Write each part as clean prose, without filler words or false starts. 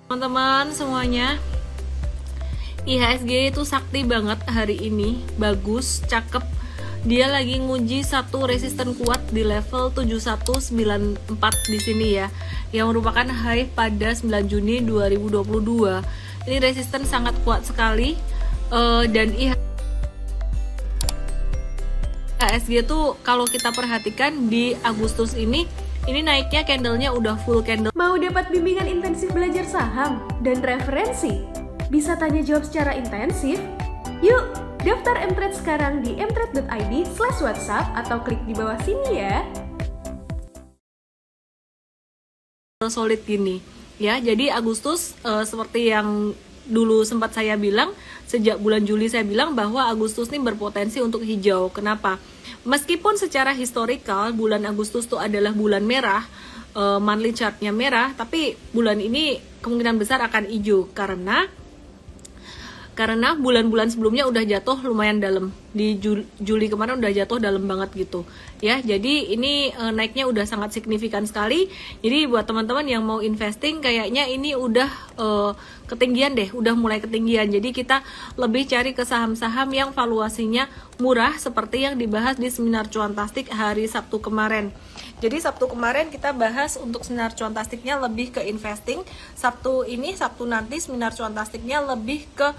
Teman-teman semuanya, IHSG itu sakti banget hari ini, bagus, cakep. Dia lagi nguji satu resisten kuat di level 7194 di sini ya, yang merupakan high pada 9 Juni 2022. Ini resisten sangat kuat sekali, dan IHSG tuh kalau kita perhatikan di Agustus ini naiknya candlenya udah full candle. Mau dapat bimbingan intensif belajar saham dan referensi? Bisa tanya jawab secara intensif? Yuk, daftar Mtrade sekarang di mtrade.id/whatsapp atau klik di bawah sini ya. Solid gini ya, jadi Agustus seperti yang dulu sempat saya bilang, sejak bulan Juli saya bilang bahwa Agustus ini berpotensi untuk hijau. Kenapa? Meskipun secara historikal bulan Agustus itu adalah bulan merah, monthly chartnya merah, tapi bulan ini kemungkinan besar akan hijau karena bulan-bulan sebelumnya udah jatuh lumayan dalam. Di Juli kemarin udah jatuh dalam banget gitu ya. Jadi ini naiknya udah sangat signifikan sekali. Jadi buat teman-teman yang mau investing, kayaknya ini udah ketinggian deh, udah mulai ketinggian. Jadi kita lebih cari ke saham-saham yang valuasinya murah seperti yang dibahas di seminar Cuantastik hari Sabtu kemarin. Jadi Sabtu kemarin kita bahas untuk seminar Cuantastiknya lebih ke investing. Sabtu nanti seminar Cuantastiknya lebih ke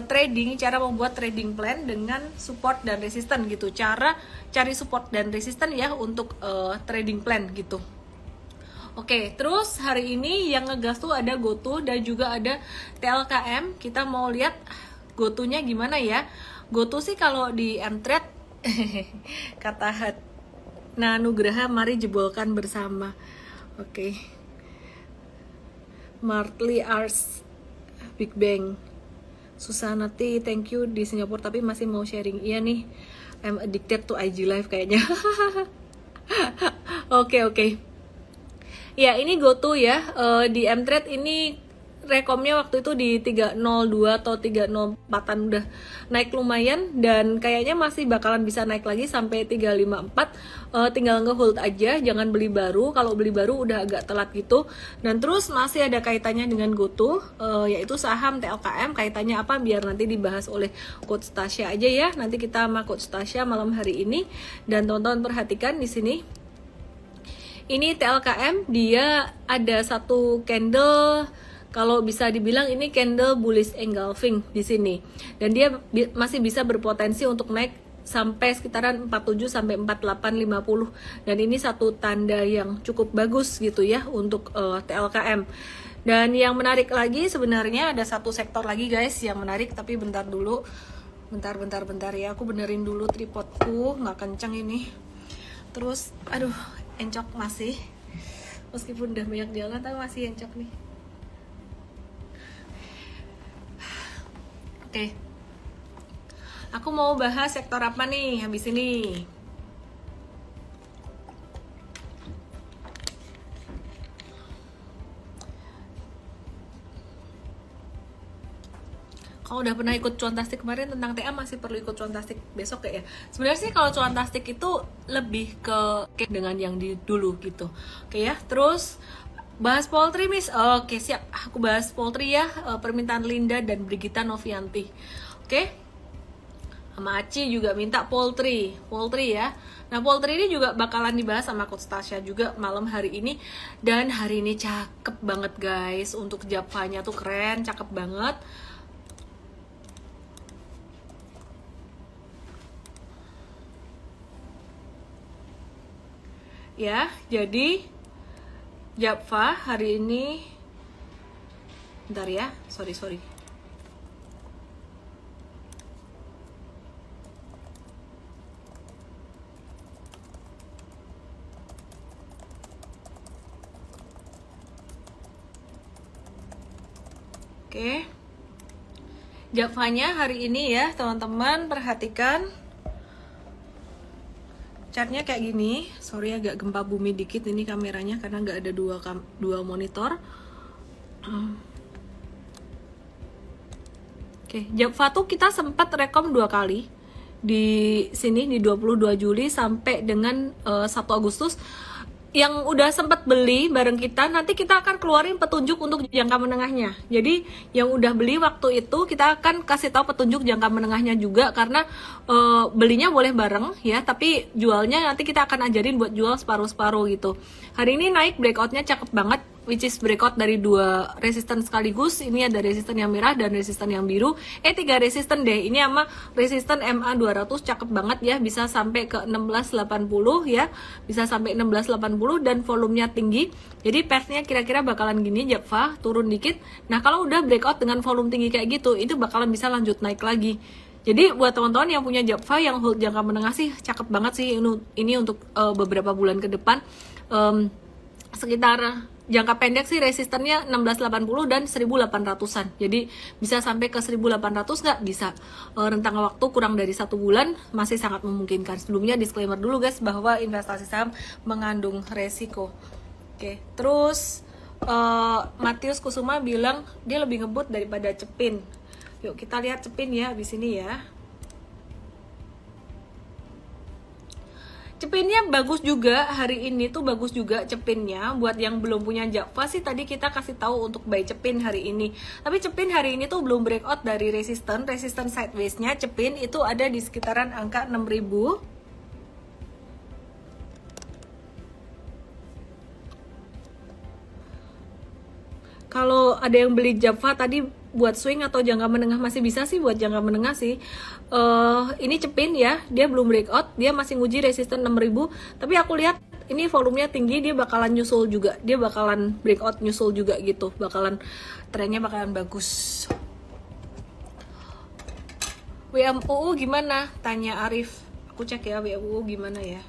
trading, cara membuat trading plan dengan support dan resisten gitu. Cara cari support dan resisten ya untuk trading plan gitu. Oke, terus hari ini yang ngegas tuh ada GoTo dan juga ada TLKM. Kita mau lihat GoTo-nya gimana ya. GoTo sih kalau di Mtrade kata Nugraha, mari jebolkan bersama. Oke. Martley Arts, Big Bang. Susanati, thank you di Singapura tapi masih mau sharing. Iya nih, I'm addicted to IG Live kayaknya. Oke. Ya, ini GoTo ya. Di Mtrade ini rekomnya waktu itu di 302 atau 304-an udah naik lumayan, dan kayaknya masih bakalan bisa naik lagi sampai 354. Tinggal nge-hold aja, jangan beli baru. Kalau beli baru udah agak telat gitu. Dan terus masih ada kaitannya dengan GoTo, yaitu saham TLKM. Kaitannya apa biar nanti dibahas oleh Coach Tasya aja ya. Nanti kita sama Coach Tasya malam hari ini. Dan teman-teman perhatikan di sini. Ini TLKM, dia ada satu candle, kalau bisa dibilang ini candle bullish engulfing di sini, dan dia masih bisa berpotensi untuk naik sampai sekitaran 47 sampai 4850, dan ini satu tanda yang cukup bagus gitu ya untuk TLKM. Dan yang menarik lagi sebenarnya ada satu sektor lagi guys yang menarik, tapi bentar dulu, bentar ya, aku benerin dulu tripodku, nggak kenceng ini. Terus aduh, encok masih, meskipun udah banyak jalan tapi masih encok nih. Oke. Aku mau bahas sektor apa nih habis ini? Kalau udah pernah ikut Cuantastik kemarin tentang TA, masih perlu ikut Cuantastik besok ya. Sebenarnya sih kalau Cuantastik itu lebih ke dengan yang di dulu gitu. Oke ya. Terus bahas poultry, Miss. Oke, siap. Aku bahas poultry ya. Permintaan Linda dan Brigita Novianti. Oke. Sama Aci juga minta poultry ya. Nah, poultry ini juga bakalan dibahas sama Coach Tasya juga malam hari ini. Dan hari ini cakep banget guys. Untuk Japanya tuh keren, cakep banget. Ya, jadi Japfa hari ini, bentar ya, sorry. Oke, Japfanya hari ini ya teman-teman, perhatikan chartnya kayak gini. Sorry agak gempa bumi dikit ini kameranya karena nggak ada dua monitor. Oke, Japfa tuh kita sempat rekom 2 kali di sini di 22 Juli sampai dengan 1 Agustus. yang udah sempat beli bareng kita, nanti kita akan keluarin petunjuk untuk jangka menengahnya. Jadi yang udah beli waktu itu kita akan kasih tahu petunjuk jangka menengahnya juga, karena belinya boleh bareng ya, tapi jualnya nanti kita akan ajarin buat jual separuh-separuh gitu. Hari ini naik breakoutnya cakep banget, which is breakout dari 2 resisten sekaligus. Ini ada resisten yang merah dan resisten yang biru. 3 resisten deh. Ini sama resisten MA 200 cakep banget ya, bisa sampai ke 1680 ya. Bisa sampai 1680 dan volumenya tinggi. Jadi path-nya kira-kira bakalan gini, Japfa turun dikit. Nah, kalau udah breakout dengan volume tinggi kayak gitu, itu bakalan bisa lanjut naik lagi. Jadi buat teman-teman yang punya Japfa yang hold jangka menengah sih cakep banget sih ini untuk beberapa bulan ke depan. Sekitar jangka pendek sih resistennya 1680 dan 1800-an. Jadi bisa sampai ke 1800 nggak? Bisa. Rentang waktu kurang dari 1 bulan masih sangat memungkinkan. Sebelumnya disclaimer dulu guys bahwa investasi saham mengandung resiko. Oke, terus Matius Kusuma bilang dia lebih ngebut daripada Cepin. Yuk kita lihat Cepin ya abis ini ya. Cepinnya bagus juga, hari ini tuh bagus juga Cepinnya. Buat yang belum punya Japfa sih tadi kita kasih tahu untuk buy Cepin hari ini. Tapi Cepin hari ini tuh belum breakout dari resisten sideways-nya. Cepin itu ada di sekitaran angka 6000. Kalau ada yang beli Japfa tadi buat swing atau jangka menengah masih bisa sih buat jangka menengah sih. Ini Cepin ya, dia belum breakout, dia masih nguji resisten 6000. Tapi aku lihat ini volumenya tinggi, dia bakalan nyusul juga, dia bakalan breakout nyusul juga gitu, bakalan trennya bakalan bagus. WMUU gimana? Tanya Arif. Aku cek ya WMUU gimana ya.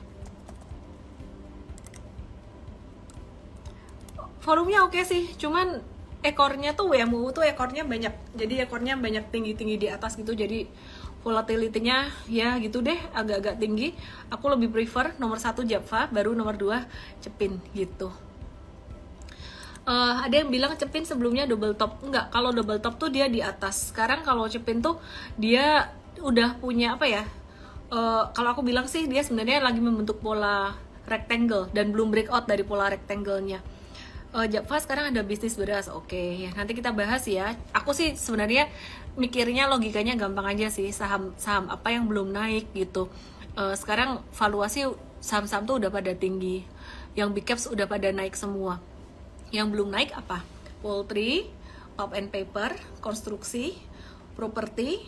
Volumenya oke sih, cuman ekornya tuh WMUU tuh ekornya banyak, jadi ekornya banyak tinggi-tinggi di atas gitu, jadi volatility-nya ya gitu deh, agak-agak tinggi. Aku lebih prefer nomor 1 Japfa, baru nomor 2 Cepin gitu. Ada yang bilang Cepin sebelumnya double top. Enggak, kalau double top tuh dia di atas. Sekarang kalau Cepin tuh dia udah punya apa ya, kalau aku bilang sih dia sebenarnya lagi membentuk pola rectangle dan belum breakout dari pola rectangle-nya. Japfa sekarang ada bisnis beras, oke ya nanti kita bahas ya. Aku sih sebenarnya mikirnya logikanya gampang aja sih, saham apa yang belum naik gitu. Sekarang valuasi saham-saham tuh udah pada tinggi, yang big caps udah pada naik semua. Yang belum naik apa? Poultry, pulp and paper, konstruksi, properti,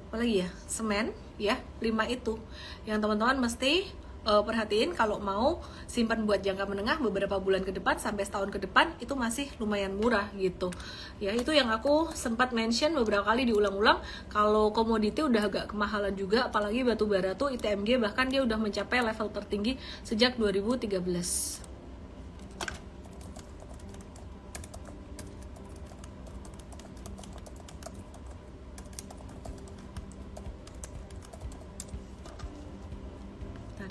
apalagi ya, semen ya, 5 itu yang teman-teman mesti perhatiin kalau mau simpan buat jangka menengah beberapa bulan ke depan sampai setahun ke depan, itu masih lumayan murah gitu ya. Itu yang aku sempat mention beberapa kali diulang-ulang, kalau komoditi udah agak kemahalan juga, apalagi batu bara tuh ITMG bahkan dia udah mencapai level tertinggi sejak 2013.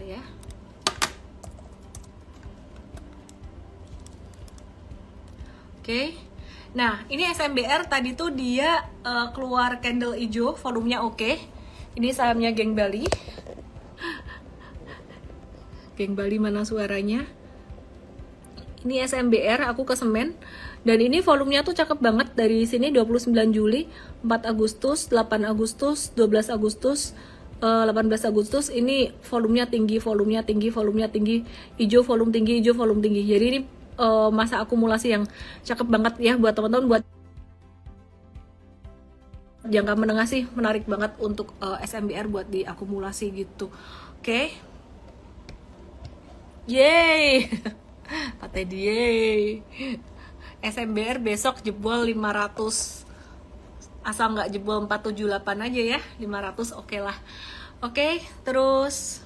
Ya. Oke. Nah, ini SMBR tadi tuh dia keluar candle hijau, volumenya oke. Ini sahamnya Geng Bali. Geng Bali mana suaranya? Ini SMBR, aku ke semen. Dan ini volumenya tuh cakep banget, dari sini 29 Juli, 4 Agustus, 8 Agustus, 12 Agustus, 18 Agustus. Ini volumenya tinggi, hijau volume tinggi, hijau volume tinggi. Jadi ini masa akumulasi yang cakep banget ya buat teman-teman, buat jangka menengah sih menarik banget untuk SMBR buat diakumulasi gitu. Oke. Yeay. Pak Teddy, yeay. SMBR besok jebol 500. Asal nggak jebol 478 aja ya, 500 oke lah. Oke, terus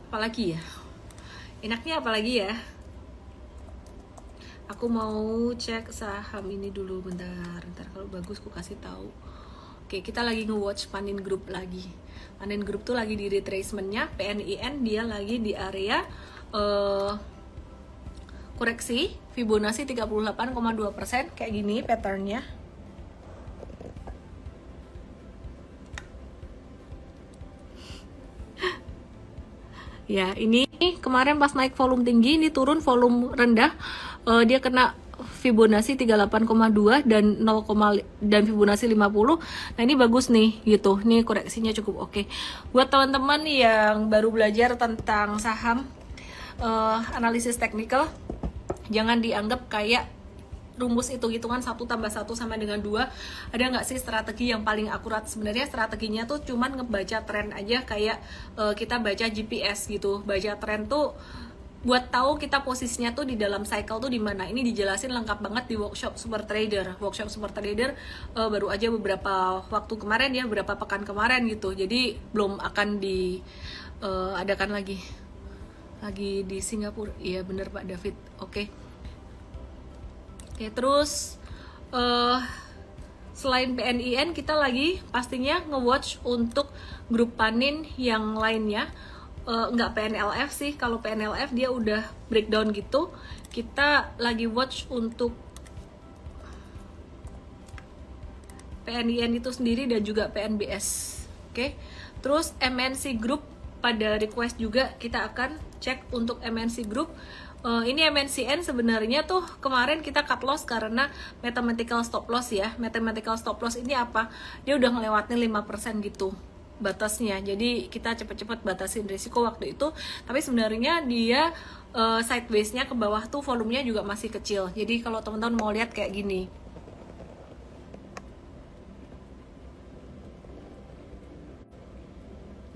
apalagi ya? Enaknya apalagi ya? Aku mau cek saham ini dulu, bentar. Kalau bagus aku kasih tahu. Oke, kita lagi nge-watch Panin Group lagi. Panin Group tuh lagi di retracementnya, PNIN dia lagi di area koreksi Fibonacci 38,2%, kayak gini patternnya. Ya, ini kemarin pas naik volume tinggi, ini turun volume rendah, dia kena Fibonacci 38,2 dan 0, dan Fibonacci 50. Nah ini bagus nih gitu, ini koreksinya cukup oke. Buat teman-teman yang baru belajar tentang saham, analisis teknikal, jangan dianggap kayak rumus hitung-hitungan 1 tambah 1 sama dengan 2. Ada nggak sih strategi yang paling akurat? Sebenarnya strateginya tuh cuman ngebaca tren aja, kayak kita baca GPS gitu. Baca tren tuh buat tahu kita posisinya tuh di dalam cycle tuh di mana. Ini dijelasin lengkap banget di workshop Super Trader. Workshop Super Trader baru aja beberapa waktu kemarin ya, beberapa pekan kemarin gitu. Jadi belum akan diadakan lagi di Singapura. Iya bener Pak David. Oke. Terus selain PNIN kita lagi pastinya nge-watch untuk grup panin yang lainnya. Nggak PNLF sih, kalau PNLF dia udah breakdown gitu. Kita lagi watch untuk PNIN itu sendiri dan juga PNBS. Oke. Terus MNC Group pada request juga kita akan cek untuk MNC Group. Ini MNCN sebenarnya tuh kemarin kita cut loss karena mathematical stop loss ya. Mathematical stop loss ini apa? Dia udah ngelewatin 5% gitu batasnya. Jadi kita cepet-cepet batasin risiko waktu itu. Tapi sebenarnya dia sideways-nya ke bawah tuh volumenya juga masih kecil. Jadi kalau teman-teman mau lihat kayak gini.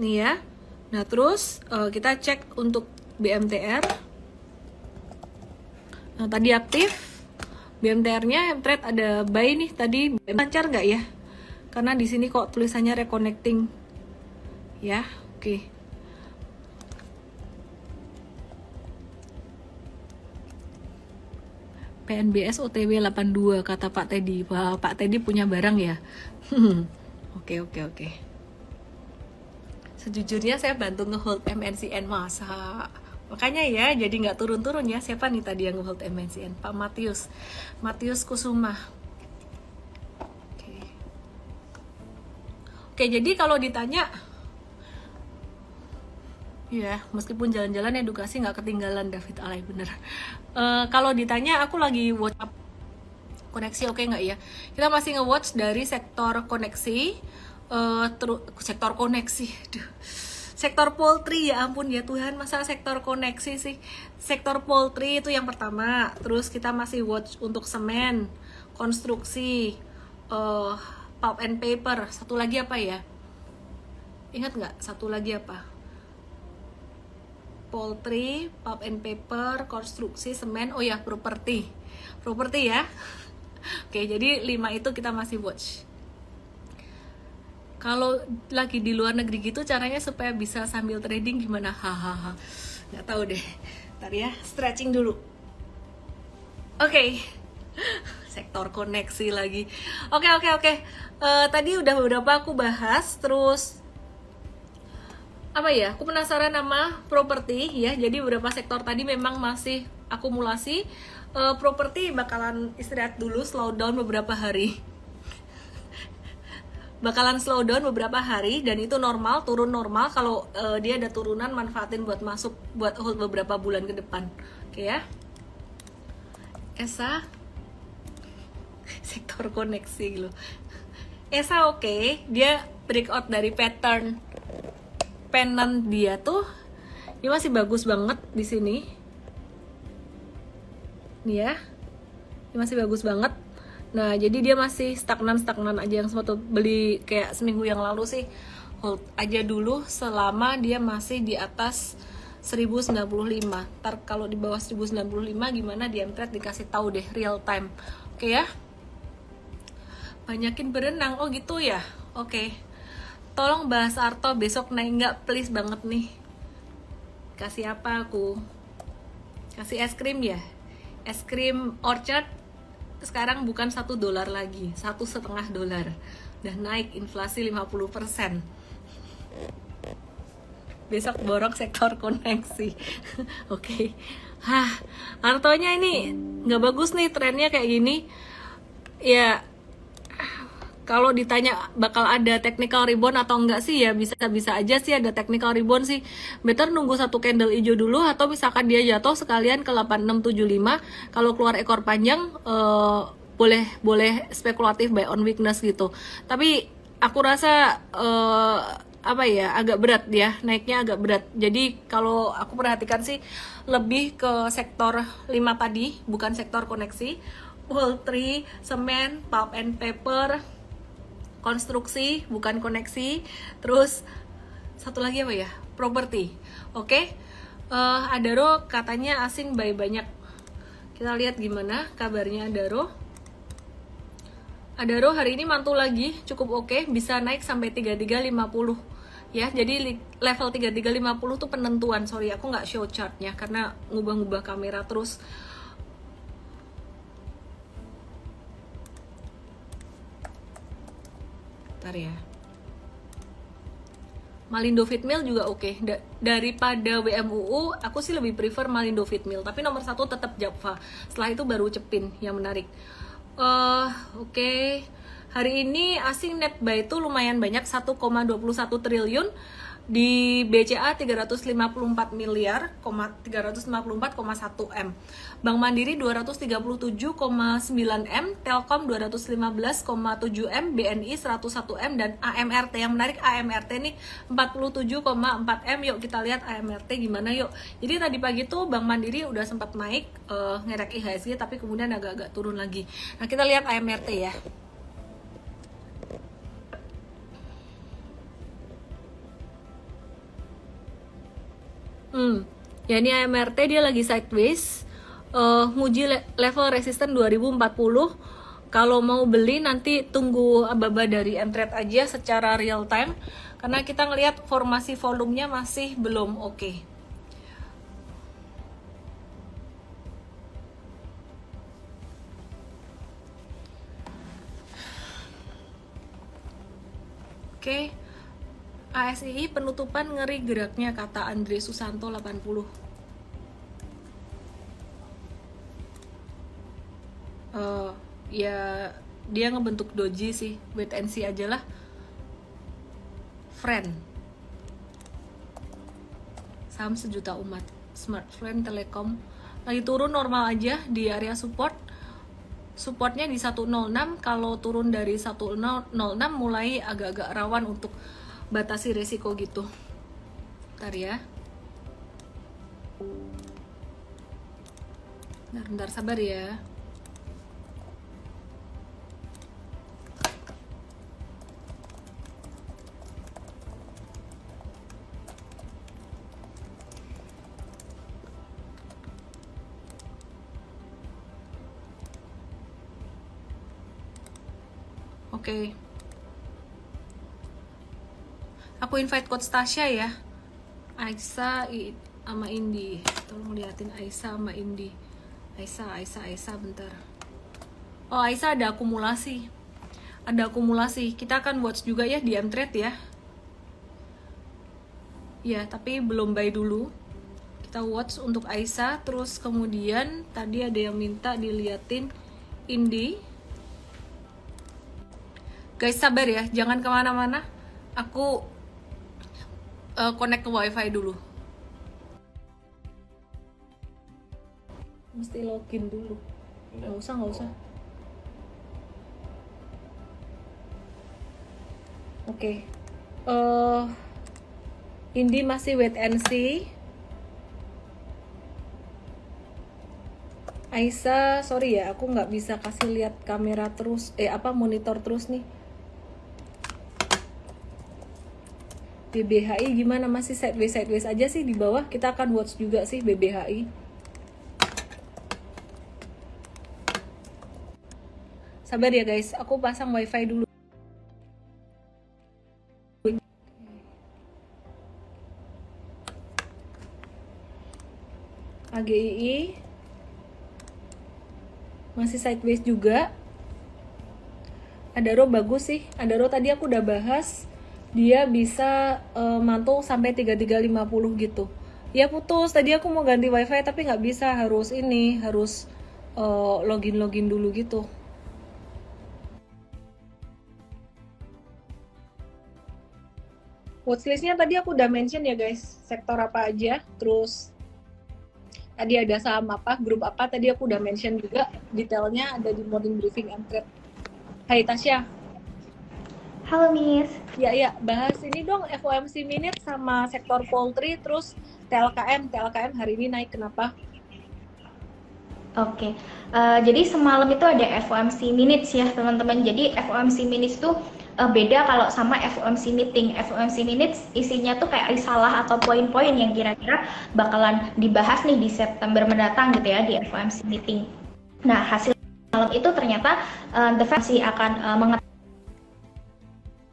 Nih ya. Nah, terus kita cek untuk BMTR. Nah, tadi aktif. BMTR-nya trade ada buy nih tadi. Lancar nggak ya? Karena di sini kok tulisannya reconnecting. Ya, oke. PNBS OTW 82 kata Pak Teddy. Wah, Pak Teddy punya barang ya. Oke. Sejujurnya saya bantu nge-hold MNCN masa. Makanya ya, jadi nggak turun-turun ya. Siapa nih tadi yang nge-hold MNCN? Pak Matius Kusuma. Oke, jadi kalau ditanya, ya meskipun jalan-jalan edukasi nggak ketinggalan David Alay bener. Kalau ditanya aku lagi watch koneksi oke nggak ya? Kita masih nge-watch dari sektor koneksi, sektor koneksi, sektor poultry, ya ampun ya Tuhan, masa sektor koneksi sih. Sektor poultry itu yang pertama. Terus kita masih watch untuk semen, konstruksi, pulp and paper. Satu lagi apa ya? Ingat nggak? Satu lagi apa? Poultry, pulp and paper, konstruksi, semen. Oh ya, properti ya. Oke, jadi 5 itu kita masih watch. Kalau lagi di luar negeri gitu caranya supaya bisa sambil trading gimana? Hahaha. Nggak tahu deh. Ntar ya, stretching dulu. Oke. Sektor koneksi lagi. Oke. Tadi udah beberapa aku bahas. Terus apa ya? Aku penasaran sama properti ya. Jadi beberapa sektor tadi memang masih akumulasi. Properti bakalan istirahat dulu, slow down beberapa hari. Dan itu normal, turun normal. Kalau dia ada turunan, manfaatin buat masuk, buat hold beberapa bulan ke depan. Oke ya. ESA sektor koneksi gitu. ESA oke, dia breakout dari pattern pennant dia tuh. Dia masih bagus banget di sini. Nih ya. Dia masih bagus banget. Nah, jadi dia masih stagnan aja. Yang sempat beli kayak seminggu yang lalu sih, hold aja dulu selama dia masih di atas 1095. Ntar kalau di bawah 1095 gimana di M-Trade dikasih tahu deh real time. Oke ya. Banyakin berenang. Oh gitu ya. Oke. Tolong bahas Arto besok naik nggak, please banget nih. Kasih apa aku? Kasih es krim ya. Es krim Orchard sekarang bukan $1 lagi, $1,5. Udah naik inflasi 50%. Besok borong sektor koneksi. Oke. Artonya ini nggak bagus nih trennya kayak gini. Ya Kalau ditanya bakal ada technical rebound atau enggak sih, ya bisa-bisa aja sih ada technical rebound sih. Better nunggu satu candle hijau dulu, atau misalkan dia jatuh sekalian ke 8675, kalau keluar ekor panjang boleh spekulatif buy on weakness gitu. Tapi aku rasa apa ya, agak berat ya, naiknya agak berat. Jadi kalau aku perhatikan sih lebih ke sektor 5 tadi, bukan sektor koneksi. Poultry, semen, pulp and paper, konstruksi bukan koneksi, terus satu lagi apa ya, properti. Oke. Adaro katanya asing buy banyak. Kita lihat gimana kabarnya Adaro. Adaro hari ini mantul lagi, cukup oke, bisa naik sampai 3350 ya. Jadi level 3350 tuh penentuan. Sorry aku nggak show chartnya karena ngubah-ngubah kamera terus. Bentar ya. Malindo Feedmill juga oke. Daripada WMUU, aku sih lebih prefer Malindo Feedmill. Tapi nomor 1 tetap Japfa. Setelah itu baru Cepin yang menarik. Oke. Hari ini asing net buy itu lumayan banyak, 1,21 triliun. Di BCA 354 miliar, 354,1 M. Bank Mandiri 237,9 M, Telkom 215,7 M, BNI 101 M, dan AMRT. Yang menarik AMRT nih 47,4 M. Yuk kita lihat AMRT gimana yuk. Jadi tadi pagi tuh Bank Mandiri udah sempat naik ngerek IHSG, tapi kemudian agak-agak turun lagi. Nah kita lihat AMRT ya. Ya ini AMRT dia lagi sideways, nguji level resisten 2040. Kalau mau beli nanti tunggu aba-aba dari mTrade aja secara real time, karena kita ngelihat formasi volumenya masih belum oke. Oke. ASII penutupan ngeri geraknya, kata Andre Susanto 80. Ya dia ngebentuk doji sih, wait and see aja lah. Friend, saham sejuta umat, Smart Friend Telekom lagi turun normal aja di area support. Supportnya di 106, kalau turun dari 106 mulai agak-agak rawan untuk batasi resiko gitu. Bentar ya. Bentar sabar ya. Oke. Aku invite Coach Tasya ya. Aisyah sama Indi. Tolong liatin Aisyah sama Indi. Aisyah bentar. Oh, Aisyah ada akumulasi. Ada akumulasi. Kita akan watch juga ya di mTrade ya. Ya, tapi belum buy dulu. Kita watch untuk Aisyah. Terus kemudian tadi ada yang minta diliatin Indi. Guys, sabar ya. Jangan kemana-mana. Aku connect ke wifi dulu. Mesti login dulu. Nggak usah. Oke. Indi masih wait and see. Aisyah, sorry ya, aku nggak bisa kasih lihat kamera terus, monitor terus nih. BBHI gimana, masih sideways aja sih di bawah. Kita akan watch juga sih BBHI. Sabar ya guys, aku pasang wifi dulu. AGII masih sideways juga. Adaro bagus sih. Adaro tadi aku udah bahas, dia bisa mantul sampai 3350 gitu. Ya putus, tadi aku mau ganti wifi tapi nggak bisa, harus login dulu gitu. Watchlist-nya tadi aku udah mention ya guys, sektor apa aja, terus tadi ada saham apa, grup apa, tadi aku udah mention juga, detailnya ada di morning briefing MTrade. Hai Tasya. Halo Miss. Ya, bahas ini dong FOMC minute sama sektor poultry, terus TLKM hari ini naik kenapa? Oke, jadi semalam itu ada FOMC minutes ya teman-teman. Jadi FOMC minutes tuh beda kalau sama FOMC meeting. FOMC minutes isinya tuh kayak risalah atau poin-poin yang kira-kira bakalan dibahas nih di September mendatang gitu ya di FOMC meeting. Nah, hasil malam itu ternyata The Fed masih akan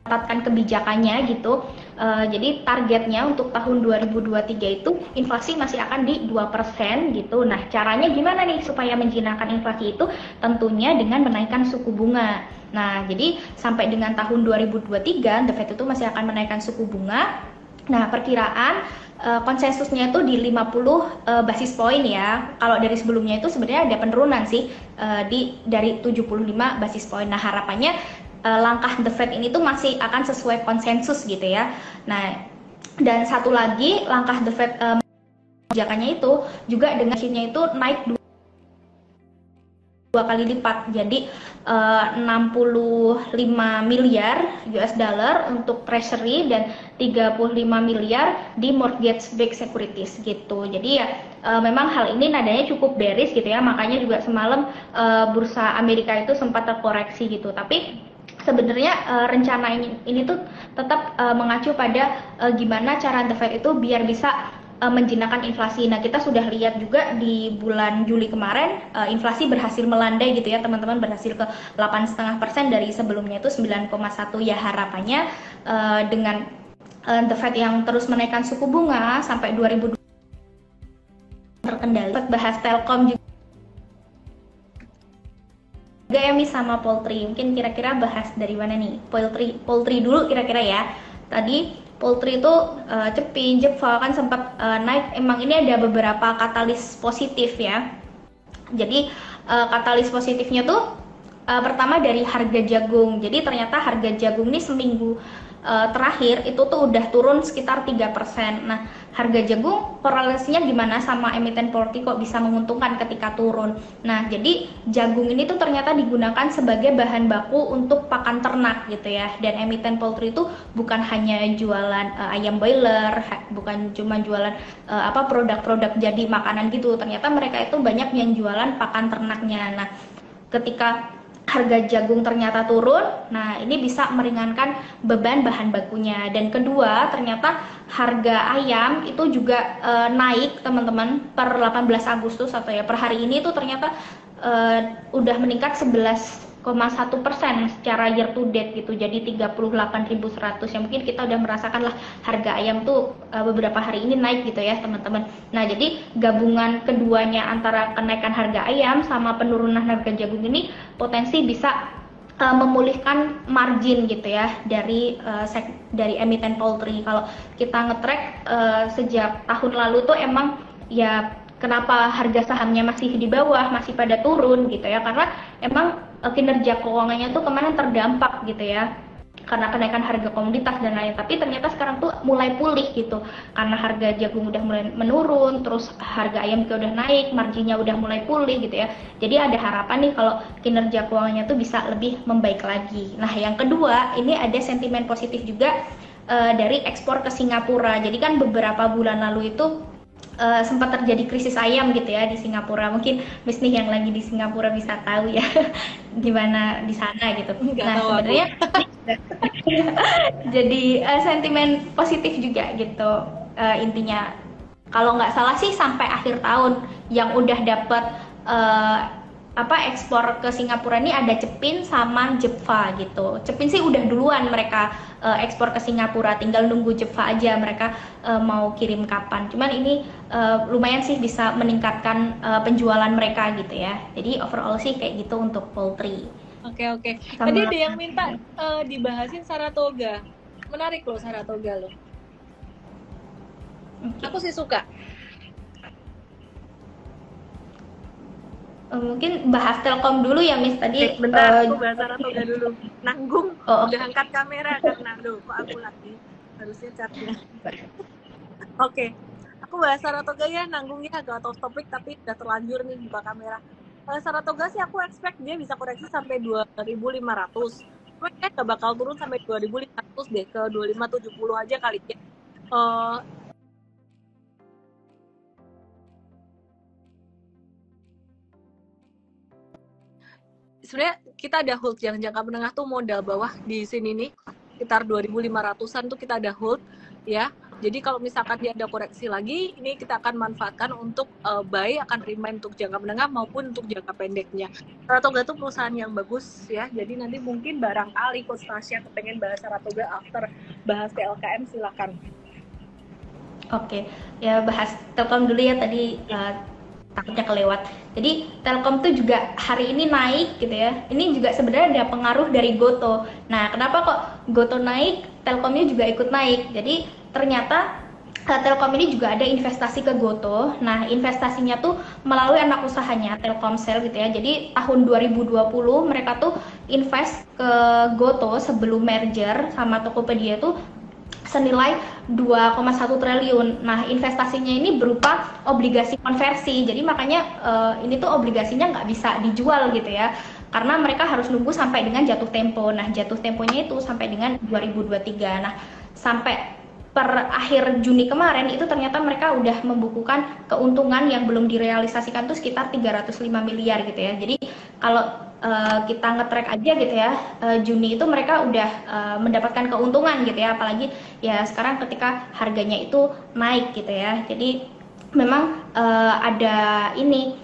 mengetatkan kebijakannya gitu. Jadi targetnya untuk tahun 2023 itu inflasi masih akan di 2% gitu. Nah, caranya gimana nih supaya menjinakkan inflasi itu? Tentunya dengan menaikkan suku bunga. Nah, jadi sampai dengan tahun 2023 The Fed itu masih akan menaikkan suku bunga. Nah, perkiraan konsensusnya itu di 50 basis poin ya. Kalau dari sebelumnya itu sebenarnya ada penurunan sih dari 75 basis poin. Nah, harapannya langkah The Fed ini tuh masih akan sesuai konsensus gitu ya. Nah, dan satu lagi langkah The Fed kebijakannya itu juga dengan itu naik dua kali lipat, jadi 65 miliar US dollar untuk treasury dan 35 miliar di mortgage backed securities gitu. Jadi ya memang hal ini nadanya cukup bearish gitu ya, makanya juga semalam bursa Amerika itu sempat terkoreksi gitu. Tapi sebenarnya rencana ini tuh tetap mengacu pada gimana cara The Fed itu biar bisa menjinakkan inflasi. Nah, kita sudah lihat juga di bulan Juli kemarin inflasi berhasil melandai gitu ya teman-teman, berhasil ke 8,5% dari sebelumnya itu 9,1 ya. Harapannya dengan The Fed yang terus menaikkan suku bunga sampai 2020 terkendali. Bahas Telkom juga ya sama poultry. Mungkin kira-kira bahas dari mana nih? Poultry dulu kira-kira ya. Tadi poultry itu Cepin, Jepfa kan sempat naik. Emang ini ada beberapa katalis positif ya. Jadi katalis positifnya tuh pertama dari harga jagung. Jadi ternyata harga jagung ini seminggu terakhir itu tuh udah turun sekitar 3%. Nah, harga jagung korelasinya gimana sama emiten poultry kok bisa menguntungkan ketika turun. Nah, jadi jagung ini tuh ternyata digunakan sebagai bahan baku untuk pakan ternak gitu ya. Dan emiten poultry itu bukan hanya jualan ayam boiler, bukan cuma jualan produk-produk jadi makanan gitu. Ternyata mereka itu banyak yang jualan pakan ternaknya. Nah, ketika harga jagung ternyata turun, nah ini bisa meringankan beban bahan bakunya. Dan kedua, ternyata harga ayam itu juga naik teman-teman per 18 Agustus atau ya per hari ini tuh ternyata udah meningkat 11,1% secara year to date gitu, jadi 38.100 ya. Mungkin kita udah merasakan lah harga ayam tuh beberapa hari ini naik gitu ya teman-teman. Nah, jadi gabungan keduanya antara kenaikan harga ayam sama penurunan harga jagung ini potensi bisa memulihkan margin gitu ya dari emiten poultry. Kalau kita ngetrack sejak tahun lalu tuh emang ya kenapa harga sahamnya masih di bawah, masih pada turun gitu ya, karena emang kinerja keuangannya tuh kemarin terdampak gitu ya karena kenaikan harga komoditas dan lain. Tapi ternyata sekarang tuh mulai pulih gitu karena harga jagung udah mulai menurun, terus harga ayam juga udah naik, marginnya udah mulai pulih gitu ya. Jadi ada harapan nih kalau kinerja keuangannya tuh bisa lebih membaik lagi. Nah, yang kedua ini ada sentimen positif juga dari ekspor ke Singapura. Jadi kan beberapa bulan lalu itu sempat terjadi krisis ayam gitu ya di Singapura. Mungkin Miss nih yang lagi di Singapura bisa tahu ya gimana di sana gitu. Nah, sebenarnya jadi sentimen positif juga gitu intinya. Kalau nggak salah sih sampai akhir tahun yang udah dapat ekspor ke Singapura ini ada Cepin sama Jepfa gitu. Cepin sih udah duluan mereka ekspor ke Singapura, tinggal nunggu Jepfa aja mereka mau kirim kapan. Cuman ini lumayan sih bisa meningkatkan penjualan mereka gitu ya. Jadi overall sih kayak gitu untuk poultry. Oke. Tadi ada yang minta dibahasin Saratoga. Menarik loh Saratoga loh. Okay. Aku sih suka. Mungkin bahas Telkom dulu ya Miss tadi. Bentar, aku bahas Saratoga dulu. Nanggung, udah angkat kamera karena kok aku lagi. harusnya catnya. Oke, aku bahas Saratoga ya, nanggungnya agak out of topic tapi udah terlanjur nih buka kamera. Saratoga sih aku expect dia bisa koreksi sampai 2.500. Cuma kayak gak bakal turun sampai 2.500 deh, ke 2.570 aja kali ya. Sebenarnya kita ada hold yang jangka menengah tuh modal bawah di sini nih, sekitar 2.500-an tuh kita ada hold ya. Jadi kalau misalkan dia ada koreksi lagi, ini kita akan manfaatkan untuk buy, akan remain untuk jangka menengah maupun untuk jangka pendeknya. Saratoga itu perusahaan yang bagus ya, jadi nanti mungkin barangkali Coach Tasya kepengen bahas Saratoga after bahas TLKM, silakan. Oke, ya bahas Telkom dulu ya tadi, takutnya kelewat. Jadi Telkom tuh juga hari ini naik gitu ya. Ini juga sebenarnya ada pengaruh dari Goto. Nah, kenapa kok Goto naik, Telkomnya juga ikut naik? Jadi ternyata Telkom ini juga ada investasi ke Goto. Nah, investasinya tuh melalui anak usahanya Telkomsel gitu ya. Jadi tahun 2020 mereka tuh invest ke Goto sebelum merger sama Tokopedia tuh senilai 2,1 triliun. Nah, investasinya ini berupa obligasi konversi. Jadi makanya ini tuh obligasinya nggak bisa dijual gitu ya. Karena mereka harus nunggu sampai dengan jatuh tempo. Nah, jatuh temponya itu sampai dengan 2023. Nah, sampai per akhir Juni kemarin itu ternyata mereka udah membukukan keuntungan yang belum direalisasikan tuh sekitar 305 miliar gitu ya. Jadi kalau kita nge-track aja gitu ya, Juni itu mereka udah mendapatkan keuntungan gitu ya, apalagi ya sekarang ketika harganya itu naik gitu ya. Jadi memang ada ini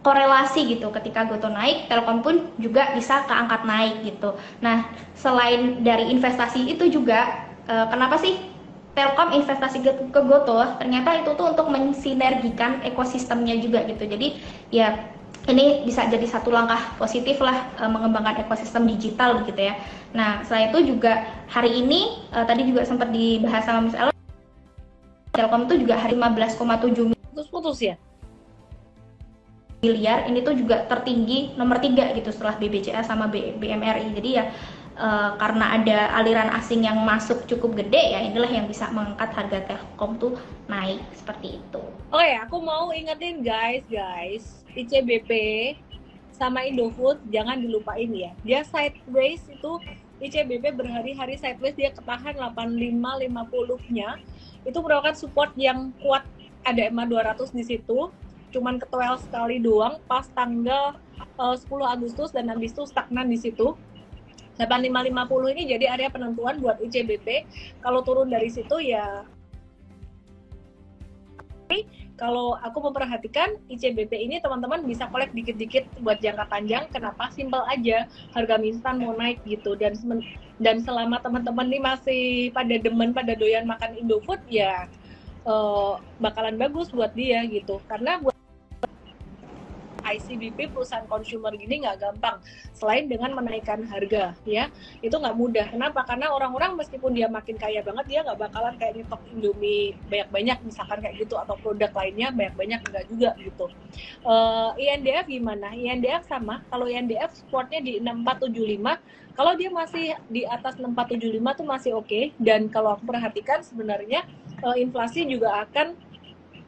korelasi gitu, ketika Goto naik, Telkom pun juga bisa keangkat naik gitu. Nah, selain dari investasi itu juga, kenapa sih Telkom investasi ke Goto? Ternyata itu tuh untuk mensinergikan ekosistemnya juga gitu. Jadi ya ini bisa jadi satu langkah positif lah, mengembangkan ekosistem digital gitu ya. Nah, selain itu juga hari ini tadi juga sempat dibahas sama Miss Ellen, Telkom itu juga hari 15,7 Putus ya? miliar, ini tuh juga tertinggi nomor 3 gitu setelah BBCA sama BMRI. Jadi ya karena ada aliran asing yang masuk cukup gede ya, inilah yang bisa mengangkat harga Telkom tuh naik seperti itu. Oke, aku mau ingetin guys, ICBP sama Indofood jangan dilupain ya. Dia sideways itu, ICBP berhari-hari sideways, dia ketahan 8550-nya. Itu merupakan support yang kuat, ada EMA 200 di situ. Cuman ketewel sekali doang pas tanggal 10 Agustus dan habis itu stagnan di situ. 8550 ini jadi area penentuan buat ICBP. Kalau turun dari situ ya, kalau aku memperhatikan ICBP ini teman-teman bisa collect dikit-dikit buat jangka panjang. Kenapa? Simple aja, harga mie instan mau naik gitu. Dan selama teman-teman nih masih pada demen, pada doyan makan Indofood ya bakalan bagus buat dia gitu. Karena buat ICBP perusahaan consumer gini nggak gampang, selain dengan menaikkan harga ya, itu nggak mudah. Kenapa? Karena orang-orang meskipun dia makin kaya banget, dia nggak bakalan kayak nyetok Indomie banyak-banyak misalkan kayak gitu, atau produk lainnya banyak-banyak, enggak juga gitu. INDF gimana? INDF sama, kalau INDF supportnya di 6475, kalau dia masih di atas 6475 tuh masih oke. Dan kalau aku perhatikan sebenarnya inflasi juga akan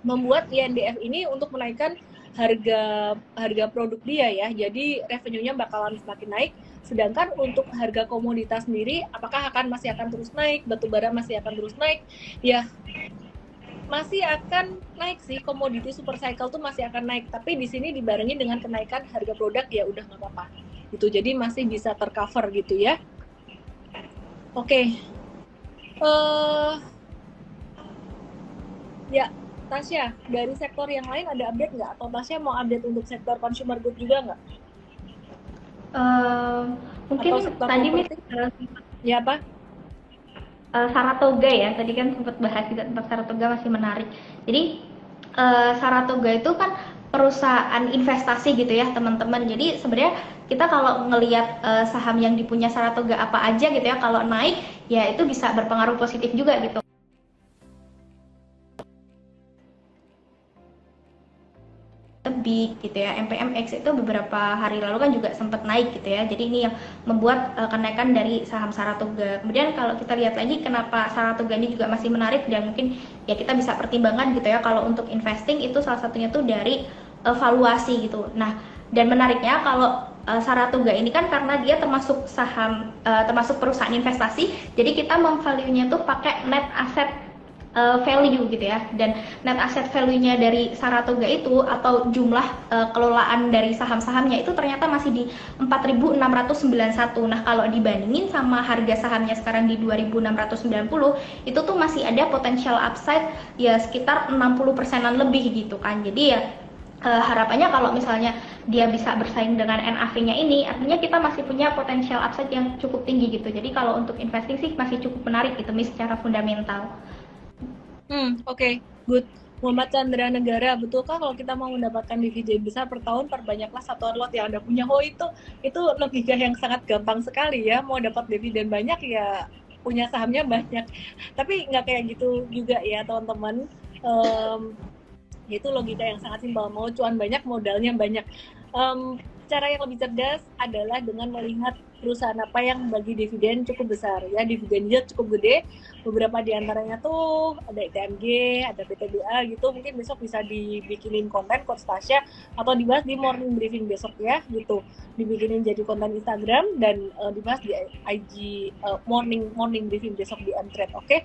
membuat INDF ini untuk menaikkan harga produk dia ya, jadi revenue-nya bakalan semakin naik. Sedangkan untuk harga komoditas sendiri, apakah masih akan terus naik? Batubara masih akan terus naik? Ya, masih akan naik sih, komoditi super cycle tuh masih akan naik. Tapi di sini dibarengi dengan kenaikan harga produk, ya udah nggak apa-apa. Gitu, jadi masih bisa tercover gitu ya. Oke. Ya, Tasya, dari sektor yang lain ada update nggak? Atau Tasya mau update untuk sektor consumer good juga nggak? Mungkin tadi ya apa? Saratoga ya, tadi kan sempat bahas juga tentang Saratoga, masih menarik. Jadi Saratoga itu kan perusahaan investasi gitu ya teman-teman. Jadi sebenarnya kita kalau ngelihat saham yang dipunya Saratoga apa aja gitu ya, kalau naik ya itu bisa berpengaruh positif juga gitu. BIG gitu ya, MPMX itu beberapa hari lalu kan juga sempat naik gitu ya. Jadi ini yang membuat kenaikan dari saham Saratoga. Kemudian kalau kita lihat lagi kenapa Saratoga ini juga masih menarik dan mungkin ya kita bisa pertimbangkan gitu ya kalau untuk investing, itu salah satunya tuh dari valuasi gitu. Nah, dan menariknya kalau Saratoga ini kan karena dia termasuk saham, termasuk perusahaan investasi, jadi kita memvalue-nya tuh pakai net asset value gitu ya. Dan net asset value-nya dari Saratoga itu atau jumlah kelolaan dari saham-sahamnya itu ternyata masih di 4.691. Nah, kalau dibandingin sama harga sahamnya sekarang di 2.690, itu tuh masih ada potential upside ya sekitar 60%-an lebih gitu kan. Jadi ya harapannya kalau misalnya dia bisa bersaing dengan NAV-nya ini, artinya kita masih punya potensial upside yang cukup tinggi gitu. Jadi kalau untuk investing sih masih cukup menarik gitu, secara fundamental. Oke, good. Muhammad Chandra Negara, betulkah kalau kita mau mendapatkan dividen besar per tahun, perbanyaklah satuan lot yang Anda punya? Oh, itu logika yang sangat gampang sekali ya. Mau dapat dividen banyak ya punya sahamnya banyak. Tapi nggak kayak gitu juga ya teman-teman. Itu logika yang sangat simpel. Mau cuan banyak, modalnya banyak. Cara yang lebih cerdas adalah dengan melihat perusahaan apa yang bagi dividen cukup besar ya, dividen yield cukup gede. Beberapa di antaranya tuh ada ITMG, ada PTBA gitu. Mungkin besok bisa dibikinin konten Coach Tasya atau dibahas di morning briefing besok ya gitu. Dibikinin jadi konten Instagram dan dibahas di IG morning briefing besok di Mtrade. Oke.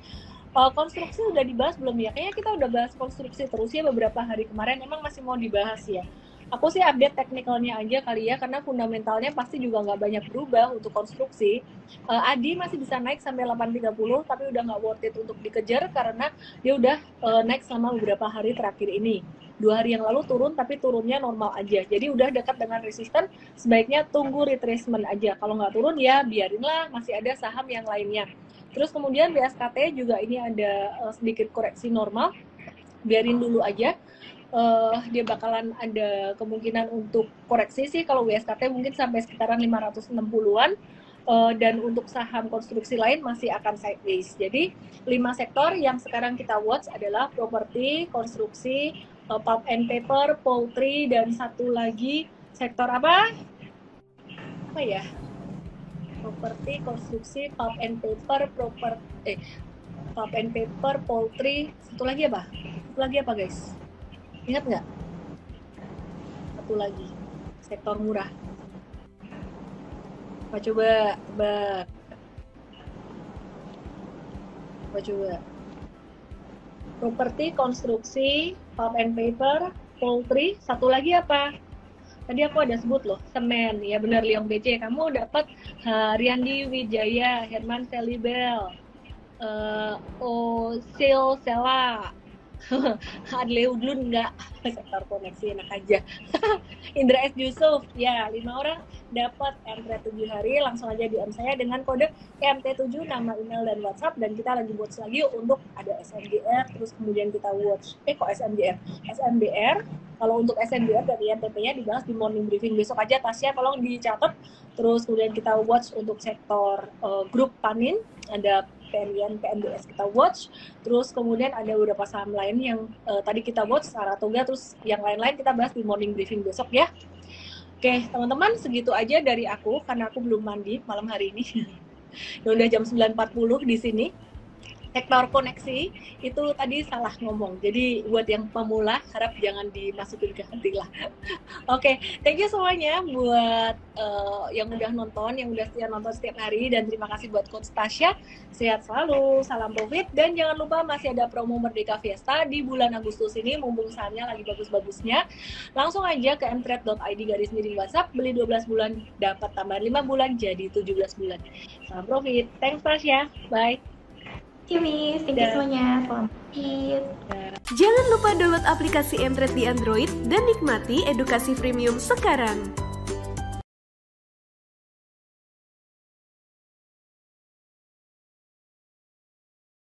Konstruksi udah dibahas belum ya? Kayaknya kita udah bahas konstruksi terus ya beberapa hari kemarin. Emang masih mau dibahas ya? Aku sih update teknikalnya aja kali ya, karena fundamentalnya pasti juga nggak banyak berubah untuk konstruksi. ADI masih bisa naik sampai 830, tapi udah nggak worth it untuk dikejar karena dia udah naik selama beberapa hari terakhir ini. 2 hari yang lalu turun, tapi turunnya normal aja. Jadi udah dekat dengan resisten, sebaiknya tunggu retracement aja. Kalau nggak turun ya biarinlah, masih ada saham yang lainnya. Terus kemudian BSKT juga ini ada sedikit koreksi normal, biarin dulu aja. Dia bakalan ada kemungkinan untuk koreksi sih kalau WSKT mungkin sampai sekitaran 560-an, dan untuk saham konstruksi lain masih akan sideways. Jadi 5 sektor yang sekarang kita watch adalah properti, konstruksi, pulp and paper, poultry, dan satu lagi sektor apa ya, properti, konstruksi, pulp and paper, pulp and paper, poultry, satu lagi apa guys? Ingat nggak? Satu lagi, sektor murah. Coba. Properti, konstruksi, pulp and paper, poultry, satu lagi apa? Tadi aku ada sebut loh, semen. Ya benar, Liong BC. Kamu dapat Riyandi Wijaya, Herman Selibel, Osil Sela, Adle Udlun enggak, sektor koneksi enak aja. Indra S. Yusuf, ya 5 orang dapat Mtrade 7 hari, langsung aja DM saya dengan kode MT7, nama, email, dan WhatsApp, dan kita lagi watch lagi untuk ada SMGR, terus kemudian kita watch, SMBR, kalau untuk SMBR dan INTP-nya dibahas di morning briefing besok aja, Tasya tolong dicatat, terus kemudian kita watch untuk sektor grup Panin, ada PNBN, PNBS kita watch, terus kemudian ada beberapa saham lain yang tadi kita watch, Saratoga, terus yang lain-lain kita bahas di morning briefing besok ya. Oke, teman-teman, segitu aja dari aku, karena aku belum mandi malam hari ini. Udah jam 9.40 di sini. Sektor koneksi itu tadi salah ngomong, jadi buat yang pemula harap jangan dimasukin ke hati lah. Oke, thank you semuanya buat yang udah nonton, yang udah setia nonton setiap hari, dan terima kasih buat Coach Tasya. Sehat selalu, salam profit, dan jangan lupa masih ada promo Merdeka Fiesta di bulan Agustus ini, mumpung sahamnya lagi bagus-bagusnya. Langsung aja ke mtrade.id /WhatsApp, beli 12 bulan dapat tambahan 5 bulan jadi 17 bulan. Salam profit, thanks Tasya, bye. Thank you semuanya, selamat profit. Jangan lupa download aplikasi Mtrade di Android dan nikmati edukasi premium sekarang.